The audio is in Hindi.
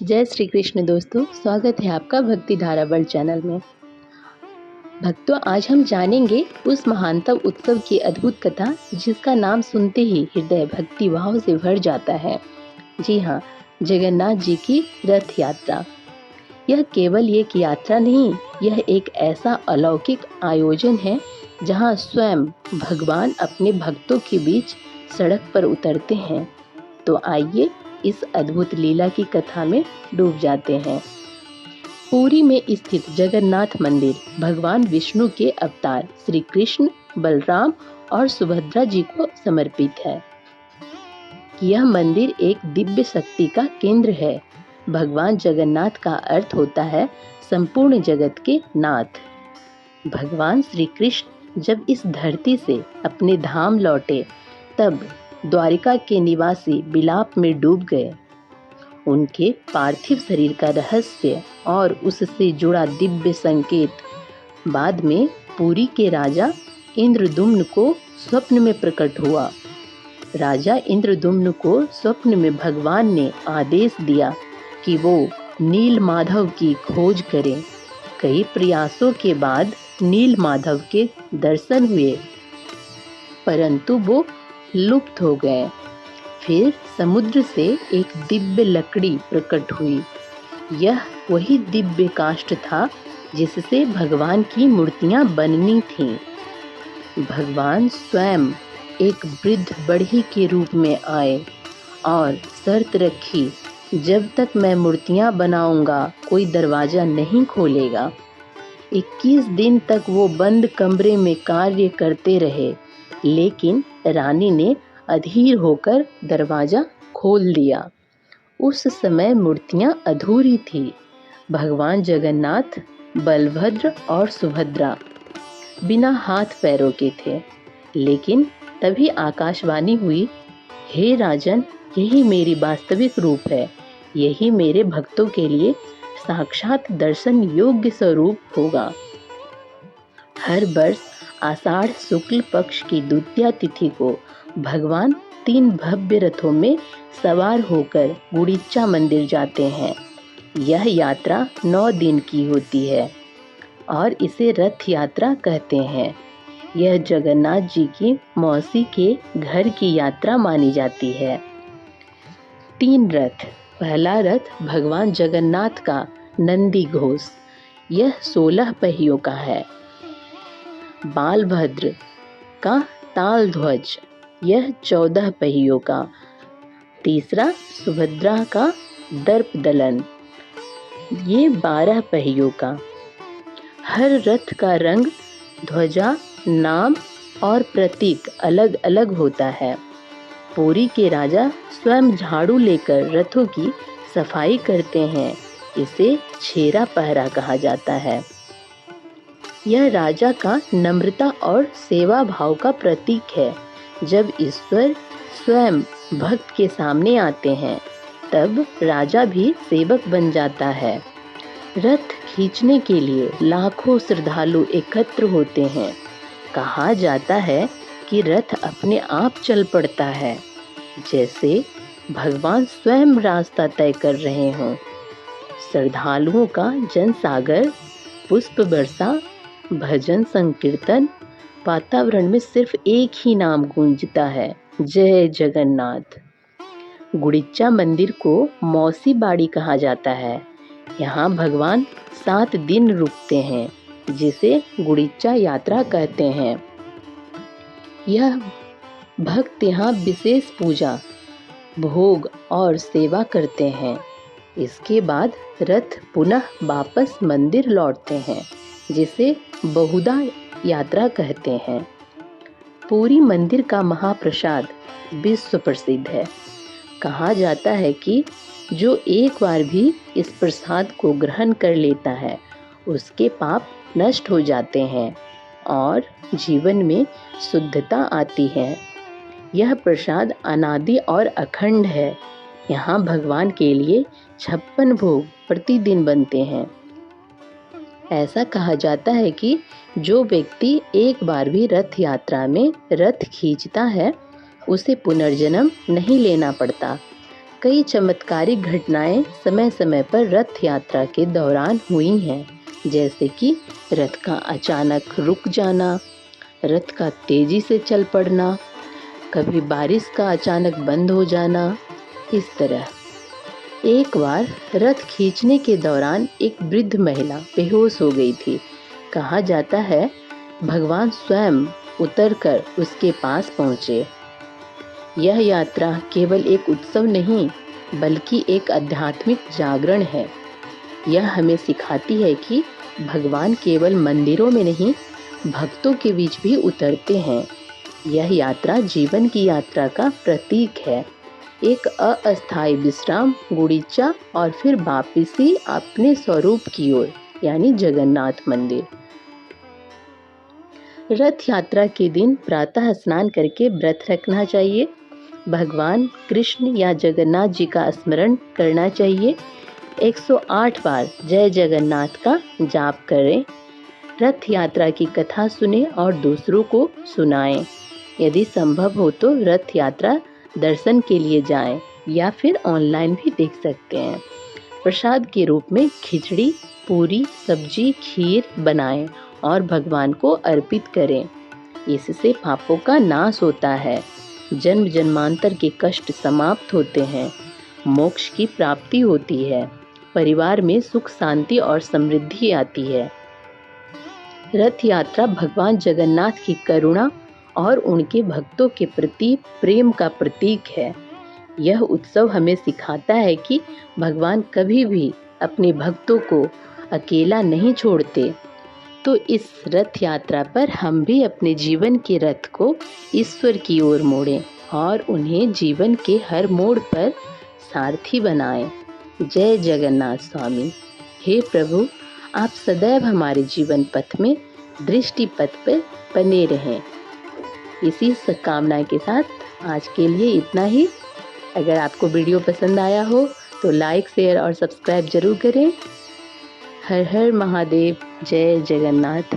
जय श्री कृष्ण दोस्तों, स्वागत है आपका भक्ति धारा वर्ल्ड चैनल में। भक्तों, आज हम जानेंगे उस महानतम उत्सव की अद्भुत कथा जिसका नाम सुनते ही हृदय भक्ति भाव से भर जाता है। जी हाँ, जगन्नाथ जी की रथ यात्रा। यह केवल एक यात्रा नहीं, यह एक ऐसा अलौकिक आयोजन है जहाँ स्वयं भगवान अपने भक्तों के बीच सड़क पर उतरते हैं। तो आइए इस अद्भुत लीला की कथा में डूब जाते हैं। पुरी में स्थित जगन्नाथ मंदिर भगवान विष्णु के अवतार श्री कृष्ण, बलराम और सुभद्रा जी को समर्पित है। यह मंदिर एक दिव्य शक्ति का केंद्र है। भगवान जगन्नाथ का अर्थ होता है संपूर्ण जगत के नाथ। भगवान श्री कृष्ण जब इस धरती से अपने धाम लौटे तब द्वारिका के निवासी विलाप में डूब गए। उनके पार्थिव शरीर का रहस्य और उससे जुड़ा दिव्य संकेत बाद में पुरी के राजा इंद्रदुम्न को स्वप्न में प्रकट हुआ। राजा इंद्रदुम्न को स्वप्न में भगवान ने आदेश दिया कि वो नील माधव की खोज करें। कई प्रयासों के बाद नील माधव के दर्शन हुए, परंतु वो लुप्त हो गए। फिर समुद्र से एक दिव्य लकड़ी प्रकट हुई। यह वही दिव्य काष्ठ था जिससे भगवान की मूर्तियां बननी थीं। भगवान स्वयं एक वृद्ध बढ़ई के रूप में आए और शर्त रखी, जब तक मैं मूर्तियां बनाऊंगा कोई दरवाजा नहीं खोलेगा। 21 दिन तक वो बंद कमरे में कार्य करते रहे, लेकिन रानी ने अधीर होकर दरवाजा खोल दिया। उस समय मूर्तियां अधूरी थी। भगवान जगन्नाथ, बलभद्र और सुभद्रा बिना हाथ पैरों के थे। लेकिन तभी आकाशवाणी हुई, हे राजन, यही मेरी वास्तविक रूप है। यही मेरे भक्तों के लिए साक्षात दर्शन योग्य स्वरूप होगा। हर वर्ष आषाढ़ शुक्ल पक्ष की द्वितीया तिथि को भगवान 3 भव्य रथों में सवार होकर गुड़िचा मंदिर जाते हैं। यह यात्रा 9 दिन की होती है और इसे रथ यात्रा कहते हैं। यह जगन्नाथ जी की मौसी के घर की यात्रा मानी जाती है। 3 रथ। पहला रथ भगवान जगन्नाथ का नंदी घोष, यह 16 पहियों का है। बालभद्र का ताल ध्वज, यह 14 पहियों का। तीसरा सुभद्रा का दर्प दलन, ये 12 पहियों का। हर रथ का रंग, ध्वजा, नाम और प्रतीक अलग अलग होता है। पुरी के राजा स्वयं झाड़ू लेकर रथों की सफाई करते हैं। इसे छेरा पहरा कहा जाता है। यह राजा का नम्रता और सेवा भाव का प्रतीक है। जब ईश्वर स्वयं भक्त के सामने आते हैं तब राजा भी सेवक बन जाता है। रथ खींचने के लिए लाखों श्रद्धालु एकत्र होते हैं। कहा जाता है कि रथ अपने आप चल पड़ता है, जैसे भगवान स्वयं रास्ता तय कर रहे हों। श्रद्धालुओं का जनसागर, पुष्प वर्षा, भजन संकीर्तन, वातावरण में सिर्फ एक ही नाम गूंजता है, जय जगन्नाथ। गुड़िचा मंदिर को मौसी बाड़ी कहा जाता है। यहाँ भगवान 7 दिन रुकते हैं, जिसे गुड़िचा यात्रा कहते हैं। यह भक्त यहाँ विशेष पूजा, भोग और सेवा करते हैं। इसके बाद रथ पुनः वापस मंदिर लौटते हैं, जिसे बहुधा यात्रा कहते हैं। पुरी मंदिर का महाप्रसाद विश्व प्रसिद्ध है। कहा जाता है कि जो एक बार भी इस प्रसाद को ग्रहण कर लेता है उसके पाप नष्ट हो जाते हैं और जीवन में शुद्धता आती है। यह प्रसाद अनादि और अखंड है। यहाँ भगवान के लिए 56 भोग प्रतिदिन बनते हैं। ऐसा कहा जाता है कि जो व्यक्ति एक बार भी रथ यात्रा में रथ खींचता है उसे पुनर्जन्म नहीं लेना पड़ता। कई चमत्कारिक घटनाएं समय समय पर रथ यात्रा के दौरान हुई हैं, जैसे कि रथ का अचानक रुक जाना, रथ का तेजी से चल पड़ना, कभी बारिश का अचानक बंद हो जाना। इस तरह एक बार रथ खींचने के दौरान एक वृद्ध महिला बेहोश हो गई थी। कहा जाता है भगवान स्वयं उतरकर उसके पास पहुँचे। यह यात्रा केवल एक उत्सव नहीं बल्कि एक आध्यात्मिक जागरण है। यह हमें सिखाती है कि भगवान केवल मंदिरों में नहीं, भक्तों के बीच भी उतरते हैं। यह यात्रा जीवन की यात्रा का प्रतीक है, एक अस्थायी विश्राम, गुड़ीचा और फिर वापसी अपने स्वरूप की ओर, यानी जगन्नाथ मंदिर। रथ यात्रा के दिन प्रातः स्नान करके व्रत रखना चाहिए। भगवान कृष्ण या जगन्नाथ जी का स्मरण करना चाहिए। 108 बार जय जगन्नाथ का जाप करें। रथ यात्रा की कथा सुने और दूसरों को सुनाएं। यदि संभव हो तो रथ यात्रा दर्शन के लिए जाएं या फिर ऑनलाइन भी देख सकते हैं। प्रसाद के रूप में खिचड़ी, पूरी, सब्जी, खीर बनाएं और भगवान को अर्पित करें। इससे पापों का नाश होता है, जन्म जन्मांतर के कष्ट समाप्त होते हैं, मोक्ष की प्राप्ति होती है, परिवार में सुख शांति और समृद्धि आती है। रथ यात्रा भगवान जगन्नाथ की करुणा और उनके भक्तों के प्रति प्रेम का प्रतीक है। यह उत्सव हमें सिखाता है कि भगवान कभी भी अपने भक्तों को अकेला नहीं छोड़ते। तो इस रथ यात्रा पर हम भी अपने जीवन के रथ को ईश्वर की ओर मोड़ें और उन्हें जीवन के हर मोड़ पर सारथी बनाएं। जय जगन्नाथ स्वामी। हे प्रभु, आप सदैव हमारे जीवन पथ में दृष्टि पथ पर बने रहें। इसी कामना के साथ आज के लिए इतना ही। अगर आपको वीडियो पसंद आया हो तो लाइक, शेयर और सब्सक्राइब जरूर करें। हर हर महादेव। जय जगन्नाथ।